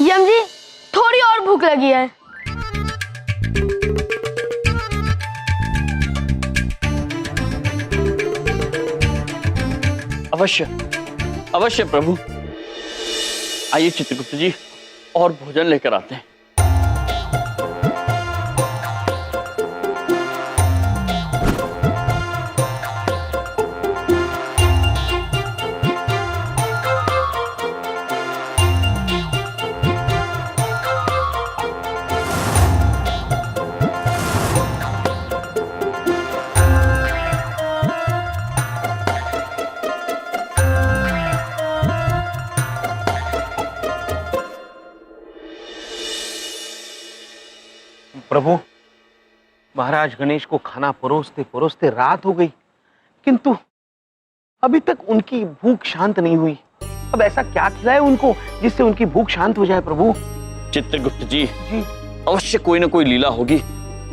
यम जी, थोड़ी और भूख लगी है। अवश्य अवश्य प्रभु। आइए चित्रगुप्त जी, और भोजन लेकर आते हैं। प्रभु, महाराज गणेश को खाना परोसते परोसते रात हो गई, किंतु अभी तक उनकी भूख शांत नहीं हुई। अब ऐसा क्या खिलाए उनको जिससे उनकी भूख शांत हो जाए प्रभु? चित्रगुप्त जी, अवश्य कोई ना कोई लीला होगी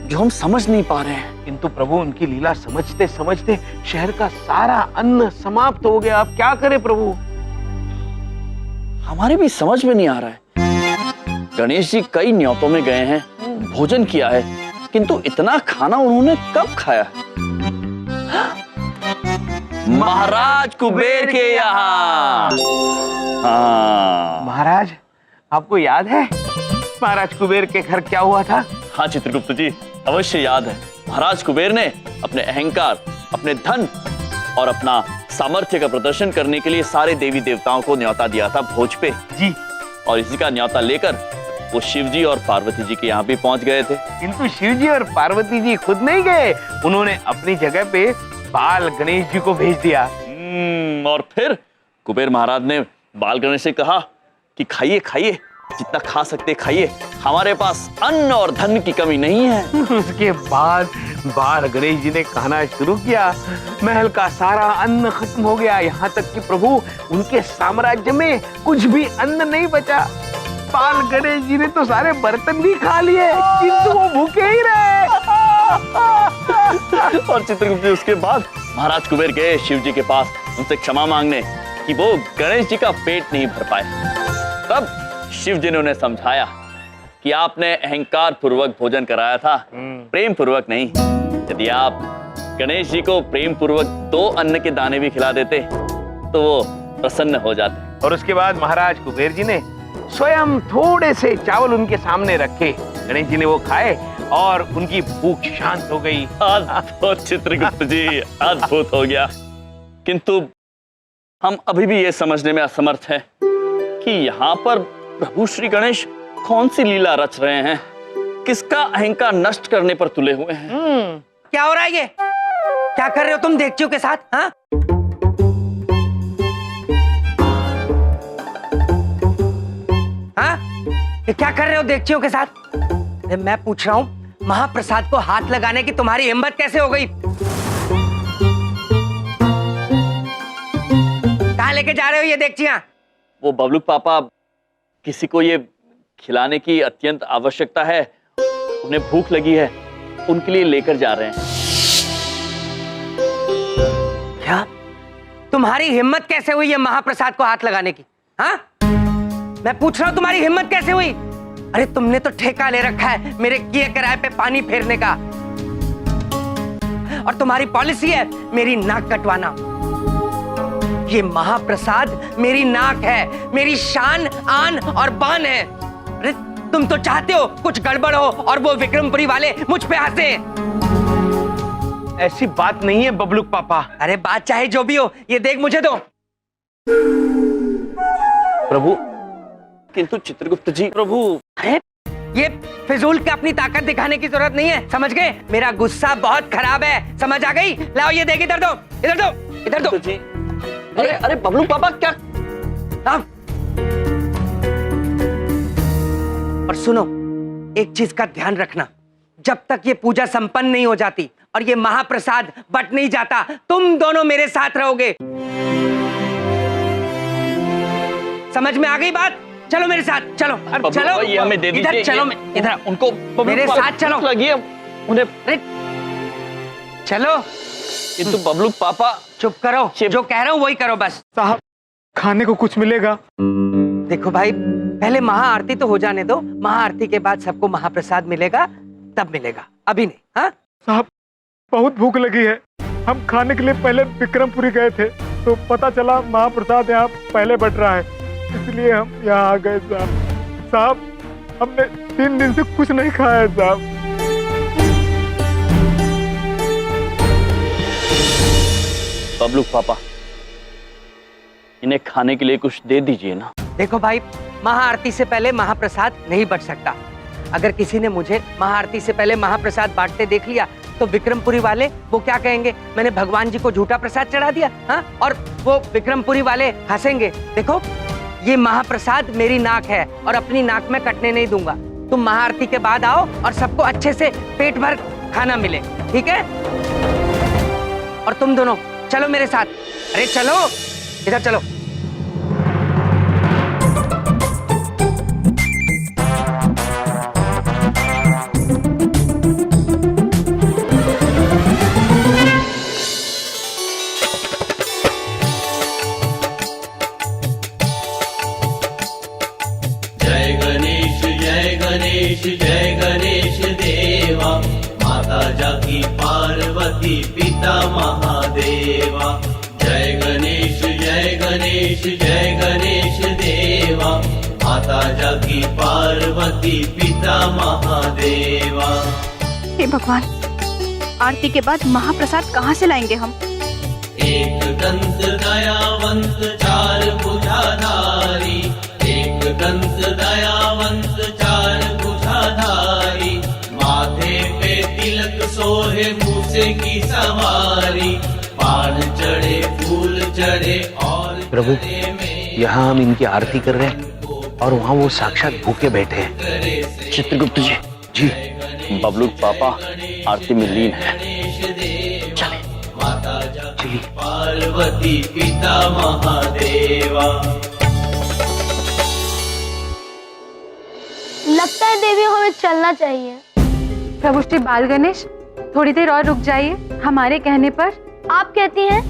जो हम समझ नहीं पा रहे हैं। किंतु प्रभु, उनकी लीला समझते समझते शहर का सारा अन्न समाप्त हो गया। अब क्या करें प्रभु? हमारे भी समझ में नहीं आ रहा है। गणेश जी कई न्योतों में गए हैं, भोजन किया है, किंतु इतना खाना उन्होंने कब खाया है? महाराज कुबेर के यहाँ। हाँ महाराज, आपको याद है महाराज कुबेर के घर क्या हुआ था? हाँ चित्रगुप्त जी, अवश्य याद है। महाराज कुबेर ने अपने अहंकार, अपने धन और अपना सामर्थ्य का प्रदर्शन करने के लिए सारे देवी देवताओं को न्योता दिया था भोज पे जी। और इसी का न्योता लेकर वो शिव जी और पार्वती जी के यहाँ भी पहुंच गए थे। किंतु शिव जी और पार्वती जी खुद नहीं गए, उन्होंने अपनी जगह पे बाल गणेश जी को भेज दिया। और फिर कुबेर महाराज ने बाल गणेश से कहा कि खाइए खाइए, जितना खा सकते खाइए, हमारे पास अन्न और धन की कमी नहीं है। उसके बाद बाल गणेश जी ने खाना शुरू किया। महल का सारा अन्न खत्म हो गया, यहाँ तक कि प्रभु उनके साम्राज्य में कुछ भी अन्न नहीं बचा। बाल गणेश जी ने तो सारे बर्तन भी खा लिए, किंतु वो भूखे ही रहे। और चित्रगुप्त जी उसके बाद महाराज कुबेर गए शिव जी के पास उनसे क्षमा मांगने कि वो गणेश जी का पेट नहीं भर पाए। तब शिव जी ने उन्हें समझाया कि आपने अहंकार पूर्वक भोजन कराया था, प्रेम पूर्वक नहीं। यदि आप गणेश जी को प्रेम पूर्वक 2 अन्न के दाने भी खिला देते तो वो प्रसन्न हो जाते। और उसके बाद महाराज कुबेर जी ने स्वयं थोड़े से चावल उनके सामने रखे, गणेश जी ने वो खाए और उनकी भूख शांत हो गई। अद्भुत चित्रगुप्त जी, अद्भुत हो गया। किंतु हम अभी भी ये समझने में असमर्थ हैं कि यहाँ पर प्रभु श्री गणेश कौन सी लीला रच रहे हैं, किसका अहंकार नष्ट करने पर तुले हुए हैं। क्या हो रहा है ये? क्या कर रहे हो तुम देवचियों के साथ? हाँ, हाँ? ये क्या कर रहे हो देवचियों के साथ? मैं पूछ रहा हूँ, महाप्रसाद को हाथ लगाने की तुम्हारी हिम्मत कैसे हो गई? कहाँ लेके जा रहे हो ये देवचियां? वो बबलू पापा, किसी को ये खिलाने की अत्यंत आवश्यकता है, उन्हें भूख लगी है, उनके लिए लेकर जा रहे हैं। क्या? तुम्हारी हिम्मत कैसे हुई ये महाप्रसाद को हाथ लगाने की? हाँ? मैं पूछ रहा हूं तुम्हारी हिम्मत कैसे हुई? अरे तुमने तो ठेका ले रखा है मेरे किए किराए पे पानी फेरने का, और तुम्हारी पॉलिसी है मेरी नाक कटवाना। ये महाप्रसाद मेरी नाक है, मेरी शान, आन और बान है। अरे तुम तो चाहते हो कुछ गड़बड़ हो और वो विक्रमपुरी वाले मुझ पे हंसे। ऐसी बात नहीं है बबलू पापा। अरे बात चाहे जो भी हो, ये देख मुझे दो। प्रभु, किंतु चित्रगुप्त जी, प्रभु, अरे ये फिजूल के अपनी ताकत दिखाने की जरूरत नहीं है, समझ गए? मेरा गुस्सा बहुत खराब है, समझ आ गई? लाओ ये देख, इधर दो, इधर दो, इधर दो। जी, अरे अरे बबलू पापा क्या? हाँ। और सुनो, एक चीज का ध्यान रखना, जब तक ये पूजा संपन्न नहीं हो जाती और ये महाप्रसाद बट नहीं जाता, तुम दोनों मेरे साथ रहोगे। समझ में आ गई बात? चलो मेरे साथ, चलो चलो, ये हमें दे दीजिए। इधर चलो, इधर उनको मेरे साथ चलो। लगी है उन्हें। चलो। किंतु बबलू पापा, चुप करो, जो कह रहा हूं वही करो बस। साहब, खाने को कुछ मिलेगा? देखो भाई, पहले महाआरती तो हो जाने दो, महाआरती के बाद सबको महाप्रसाद मिलेगा, तब मिलेगा, अभी नहीं। हाँ साहब, बहुत भूख लगी है। हम खाने के लिए पहले विक्रमपुरी गए थे, तो पता चला महाप्रसाद यहाँ पहले बट रहा है, इसलिए हम यहाँ आ गए साहब। साहब, हमने 3 दिन से कुछ नहीं खाया है साहब। बबलू पापा, इन्हें खाने के लिए कुछ दे दीजिए ना। देखो भाई, महाआरती से पहले महाप्रसाद नहीं बट सकता। अगर किसी ने मुझे महाआरती से पहले महाप्रसाद बांटते देख लिया तो विक्रमपुरी वाले वो क्या कहेंगे, मैंने भगवान जी को झूठा प्रसाद चढ़ा दिया। हाँ, और वो विक्रमपुरी वाले हंसेंगे। देखो, ये महाप्रसाद मेरी नाक है और अपनी नाक में कटने नहीं दूंगा। तुम महाआरती के बाद आओ और सबको अच्छे से पेट भर खाना मिले, ठीक है? और तुम दोनों चलो मेरे साथ। अरे चलो, इधर चलो। जय गणेश देवा, माता जाकी पार्वती पिता महादेवा। जय गणेश जय गणेश देवा, माता जाकी पार्वती पिता महादेवा। हे भगवान, आरती के बाद महाप्रसाद कहाँ से लाएंगे हम? एक दंत दयावंत चार भुजाधारी, एक दंत दयावंत चार भुजाधारी, माथे पे तिलक सोहे मूसे की सवारी, पान चढ़े फूल चढ़े और प्रभु, यहाँ हम इनकी आरती कर रहे हैं और वहाँ वो साक्षात भूखे बैठे हैं। चित्रगुप्त जी, जी बबलू पापा आरती में लीन है। चले। माता जाकी पार्वती पिता महादेवा। लगता है देवी हमें चलना चाहिए। प्रभु श्री बाल गणेश, थोड़ी देर और रुक जाइए हमारे कहने पर। आप कहती हैं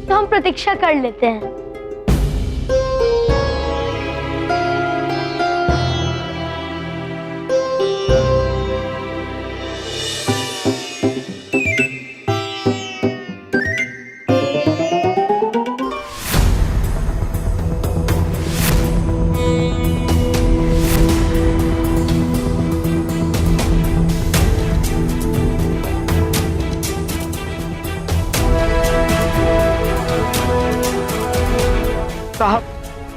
तो हम प्रतीक्षा कर लेते हैं। साहब,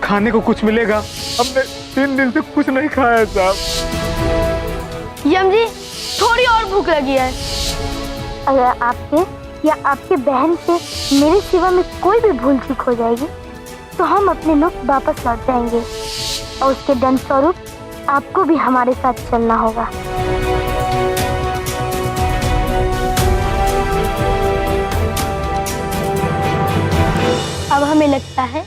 खाने को कुछ मिलेगा? हमने 3 दिन से कुछ नहीं खाया है साहब। यम जी, थोड़ी और भूख लगी है। अगर आपके या आपकी बहन से मेरे सिवा में कोई भी भूल चूक हो जाएगी तो हम अपने लोग वापस लौट जाएंगे और उसके दंड स्वरूप आपको भी हमारे साथ चलना होगा। अब हमें लगता है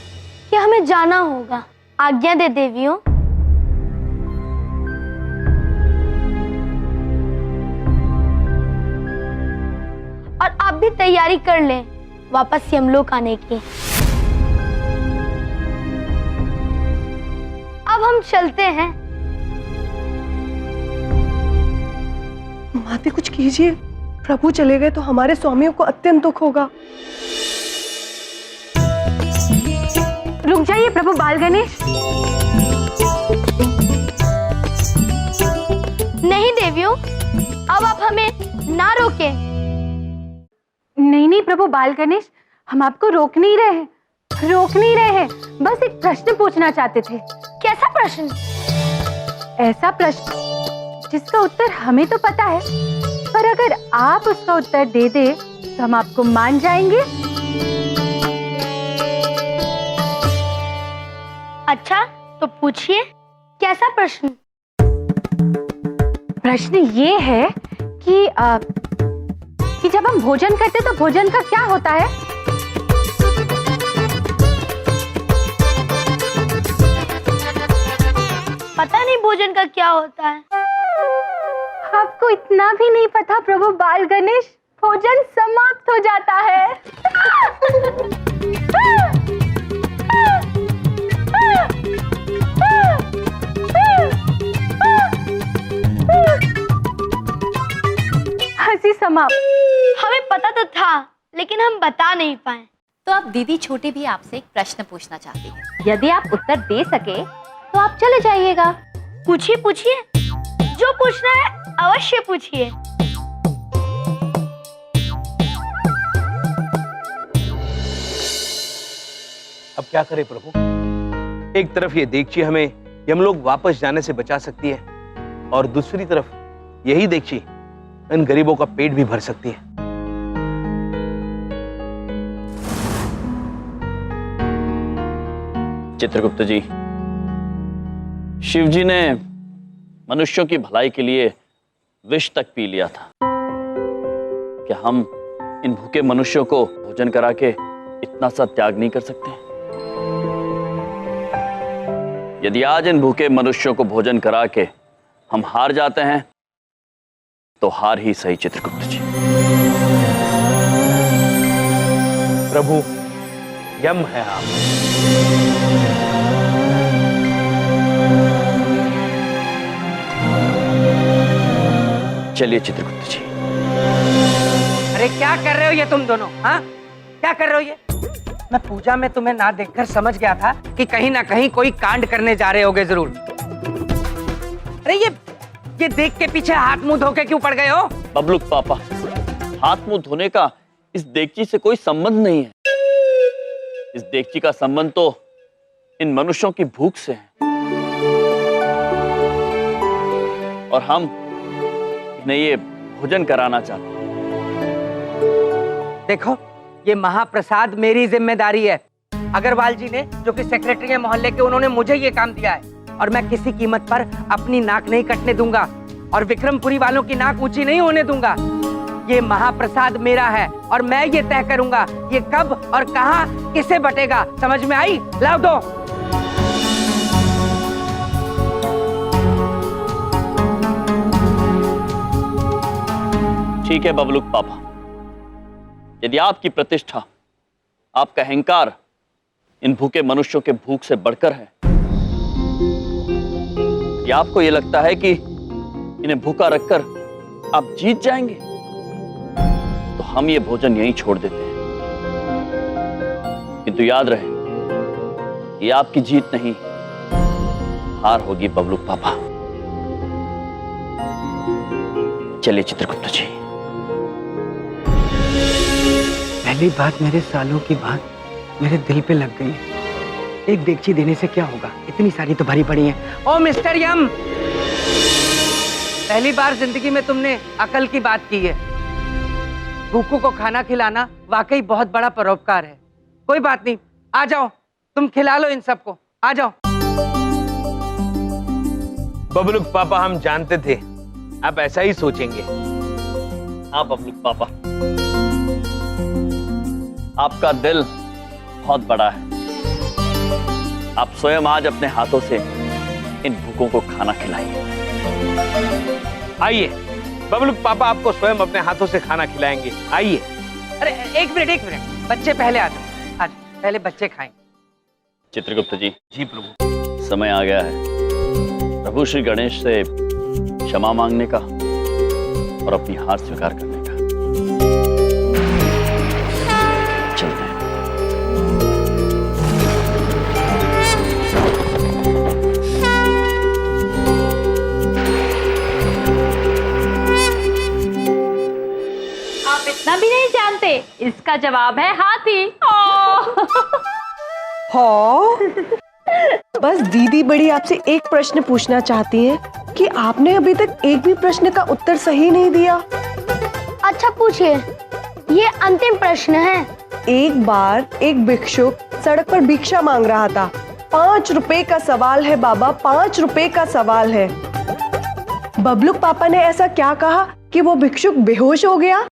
कि हमें जाना होगा। आज्ञा दे देवियों। और आप भी तैयारी कर लें वापस यमलोक आने की। अब हम चलते हैं। माते कुछ कीजिए, प्रभु चले गए तो हमारे स्वामियों को अत्यंत दुख होगा। रुक जाइए प्रभु बाल गणेश। नहीं देवियों, अब आप हमें ना रोकें। नहीं नहीं प्रभु बाल गणेश, हम आपको रोक नहीं रहे हैं, बस एक प्रश्न पूछना चाहते थे। कैसा प्रश्न? ऐसा प्रश्न जिसका उत्तर हमें तो पता है, पर अगर आप उसका उत्तर दे दे तो हम आपको मान जाएंगे। अच्छा, तो पूछिए, कैसा प्रश्न? प्रश्न ये है कि जब हम भोजन करते तो भोजन का क्या होता है? पता नहीं भोजन का क्या होता है। आपको इतना भी नहीं पता प्रभु बाल गणेश, भोजन समाप्त हो जाता है। माँ, हमें पता तो था लेकिन हम बता नहीं पाए। तो अब दीदी छोटी भी आपसे एक प्रश्न पूछना चाहती है। यदि आप उत्तर दे सके तो आप चले जाइएगा। पूछिए पूछिए, जो पूछना है अवश्य पूछिए। अब क्या करें प्रभु? एक तरफ ये देगची हमें यमलोक वापस जाने से बचा सकती है और दूसरी तरफ यही देगची इन गरीबों का पेट भी भर सकती है। चित्रगुप्त जी, शिव जी ने मनुष्यों की भलाई के लिए विष तक पी लिया था। क्या हम इन भूखे मनुष्यों को भोजन करा के इतना सा त्याग नहीं कर सकते? यदि आज इन भूखे मनुष्यों को भोजन करा के हम हार जाते हैं तो हार ही सही। चित्रगुप्त जी, प्रभु यम है आप। चलिए चित्रगुप्त जी। अरे क्या कर रहे हो ये तुम दोनों? हाँ, क्या कर रहे हो ये? मैं पूजा में तुम्हें ना देखकर समझ गया था कि कहीं ना कहीं कोई कांड करने जा रहे होगे जरूर। अरे ये देख के पीछे हाथ मुंह धो के क्यों पड़ गए हो? बबलुक पापा, हाथ मुंह धोने का इस देगची से कोई संबंध नहीं है। इस देगची का संबंध तो इन मनुष्यों की भूख से है और हम इन्हें ये भोजन कराना चाहते हैं। देखो, ये महाप्रसाद मेरी जिम्मेदारी है। अग्रवाल जी ने, जो कि सेक्रेटरी है मोहल्ले के, उन्होंने मुझे ये काम दिया है और मैं किसी कीमत पर अपनी नाक नहीं कटने दूंगा और विक्रमपुरी वालों की नाक ऊंची नहीं होने दूंगा। ये महाप्रसाद मेरा है और मैं ये तय करूंगा ये कब और कहां किसे बटेगा। समझ में आई? लाओ दो। ठीक है बबलुक पापा, यदि आपकी प्रतिष्ठा, आपका अहंकार इन भूखे मनुष्यों के भूख से बढ़कर है, या आपको यह लगता है कि इन्हें भूखा रखकर आप जीत जाएंगे, तो हम ये भोजन यहीं छोड़ देते हैं। किंतु याद रहे, ये आपकी जीत नहीं, हार होगी बबलुक पापा। चलिए चित्रगुप्त जी। पहली बात, मेरे सालों की बात मेरे दिल पे लग गई। एक देगची देने से क्या होगा? इतनी सारी तो भरी पड़ी हैं। ओ मिस्टर यम, पहली बार जिंदगी में तुमने अकल की बात की है। भूखों को खाना खिलाना वाकई बहुत बड़ा परोपकार है। कोई बात नहीं, आ जाओ, तुम खिला लो इन सबको। आ जाओ। बबलुक पापा, हम जानते थे आप ऐसा ही सोचेंगे। हाँ बबलुक पापा, आपका दिल बहुत बड़ा है। आप स्वयं आज अपने हाथों से इन भूखों को खाना खिलाइए। आइए, बबलुक पापा आपको स्वयं अपने हाथों से खाना खिलाएंगे। आइए। अरे एक मिनट, बच्चे पहले आ जाओ। आज पहले बच्चे खाएं। चित्रगुप्त जी। जी प्रभु। समय आ गया है प्रभु श्री गणेश से क्षमा मांगने का और अपनी हार स्वीकार करने का। चलते हैं। आप इतना भी नहीं जानते, इसका जवाब है हाथी। हाँ, बस दीदी बड़ी आपसे एक प्रश्न पूछना चाहती हैं कि आपने अभी तक एक भी प्रश्न का उत्तर सही नहीं दिया। अच्छा पूछिए, ये अंतिम प्रश्न है। एक बार एक भिक्षुक सड़क पर भिक्षा मांग रहा था। 5 रुपए का सवाल है बाबा, 5 रुपए का सवाल है। बबलुक पापा ने ऐसा क्या कहा कि वो भिक्षुक बेहोश हो गया?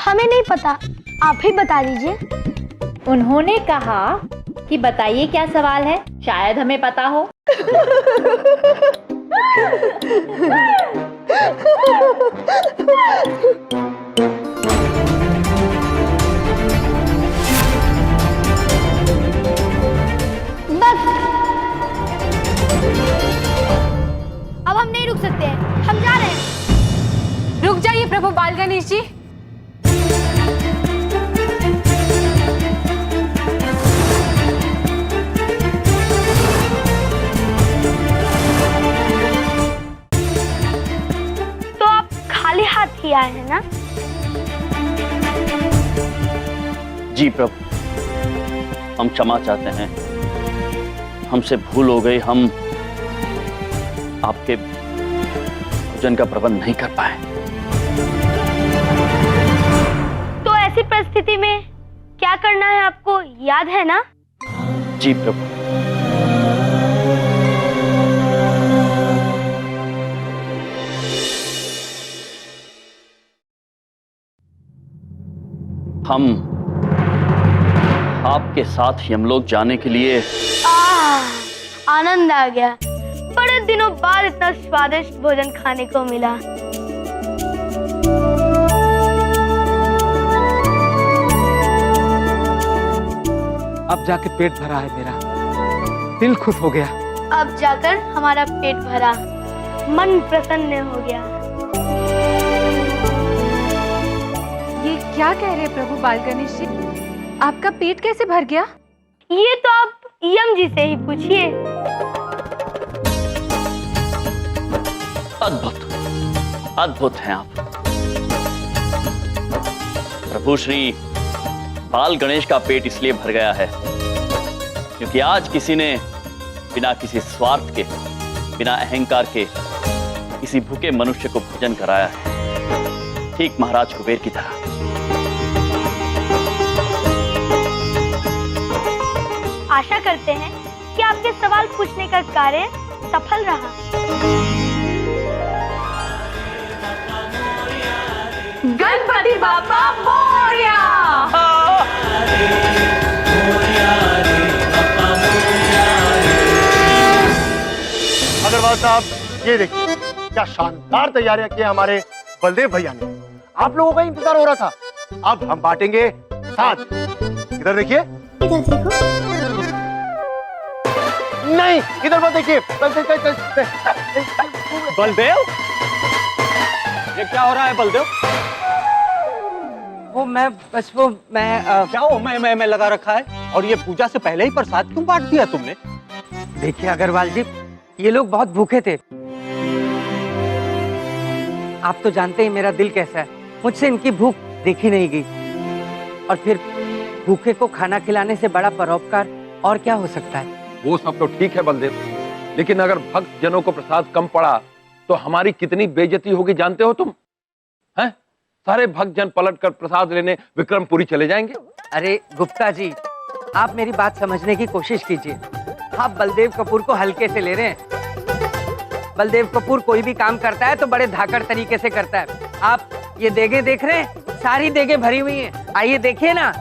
हमें नहीं पता, आप ही बता दीजिए। उन्होंने कहा कि बताइए क्या सवाल है, शायद हमें पता हो। बस गणेश जी। तो आप खाली हाथ ही आए हैं ना? जी प्रभु, हम क्षमा चाहते हैं, हमसे भूल हो गई, हम आपके भोजन का प्रबंध नहीं कर पाए। तो ऐसी परिस्थिति में क्या करना है आपको याद है ना? जी प्रभु। हम आपके साथ ही हम लोग जाने के लिए आनंद आ गया। बड़े दिनों बाद इतना स्वादिष्ट भोजन खाने को मिला। अब जाके पेट भरा है मेरा, दिल खुश हो गया। अब जाकर हमारा पेट भरा, मन प्रसन्न हो गया। ये क्या कह रहे हैं प्रभु बाल गणेश जी? आपका पेट कैसे भर गया? ये तो आप यम जी से ही पूछिए। अद्भुत, अद्भुत हैं आप। प्रभु श्री बाल गणेश का पेट इसलिए भर गया है क्योंकि आज किसी ने बिना किसी स्वार्थ के, बिना अहंकार के किसी भूखे मनुष्य को भोजन कराया है, ठीक महाराज कुबेर की तरह। आशा करते हैं कि आपके सवाल पूछने का कार्य सफल रहा। गणपति बाप्पा मोरया। अग्रवाल साहब, ये देखिए क्या शानदार तैयारियां की हमारे बलदेव भैया ने। आप लोगों का इंतजार हो रहा था, अब हम बांटेंगे साथ। इधर देखिए। इधर देखो। नहीं, इधर मत देखिए। बलदेव, ये क्या हो रहा है बलदेव? क्या हो मैं लगा रखा है, और ये पूजा से पहले ही प्रसाद क्यों बांट दिया तुमने? देखिए अग्रवाल जी, ये लोग बहुत भूखे थे। आप तो जानते ही मेरा दिल कैसा है, मुझसे इनकी भूख देखी नहीं गई। और फिर भूखे को खाना खिलाने से बड़ा परोपकार और क्या हो सकता है? वो सब तो ठीक है बलदेव, लेकिन अगर भक्त जनों को प्रसाद कम पड़ा तो हमारी कितनी बेइज्जती होगी जानते हो तुम? हैं? सारे भक्त जन पलट कर प्रसाद लेने विक्रमपुरी चले जाएंगे। अरे गुप्ता जी, आप मेरी बात समझने की कोशिश कीजिए। आप बलदेव कपूर को हल्के से ले रहे हैं। बलदेव कपूर कोई भी काम करता है तो बड़े धाकड़ तरीके से करता है। आप ये देगे देख रहे हैं, सारी देगे भरी हुई हैं। आइए देखिए ना,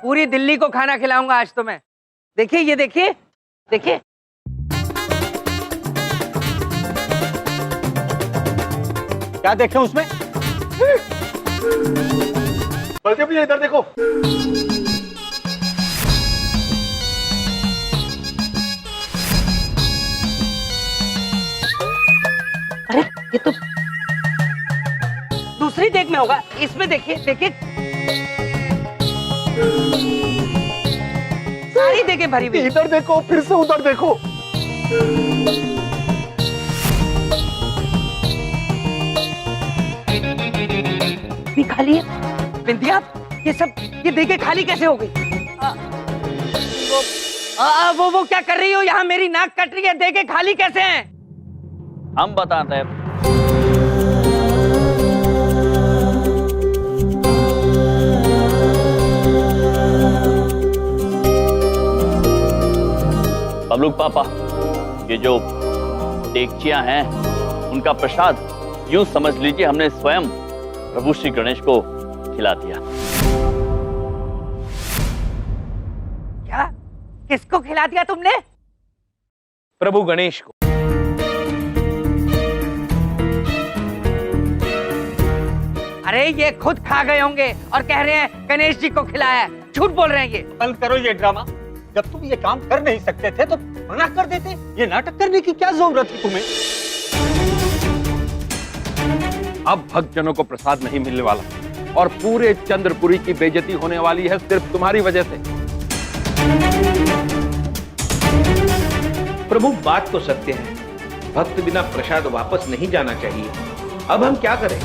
पूरी दिल्ली को खाना खिलाऊंगा आज तो मैं। देखिए, ये देखिए, देखिए। क्या देखें उसमें? बलदेव भैया इधर देखो। अरे ये तो दूसरी देग में होगा। इसमें देखिए, देखिए, सारी देगे भरी हुई। इधर देखो, फिर से उधर देखो। खाली है। बिंदिया, ये सब ये देगे खाली कैसे हो गई? वो क्या कर रही हो? यहाँ मेरी नाक कट रही है, देगे खाली कैसे हैं? हम बताते हैं। बबलूक पापा, ये जो देगचियां हैं उनका प्रसाद यूं समझ लीजिए हमने स्वयं प्रभु श्री गणेश को खिला दिया। क्या? किसको खिला दिया तुमने? प्रभु गणेश को। अरे ये खुद खा गए होंगे और कह रहे हैं गणेश जी को खिलाया। झूठ बोल रहे हैं ये। बंद करो ये ड्रामा। जब तुम ये काम कर नहीं सकते थे तो मना कर देते। ये नाटक करने की क्या जरूरत है तुम्हें? अब भक्तजनों को प्रसाद नहीं मिलने वाला और पूरे चंद्रपुरी की बेइज्जती होने वाली है सिर्फ तुम्हारी वजह से। प्रभु बात तो सत्य है, भक्त बिना प्रसाद वापस नहीं जाना चाहिए। अब हम क्या करें?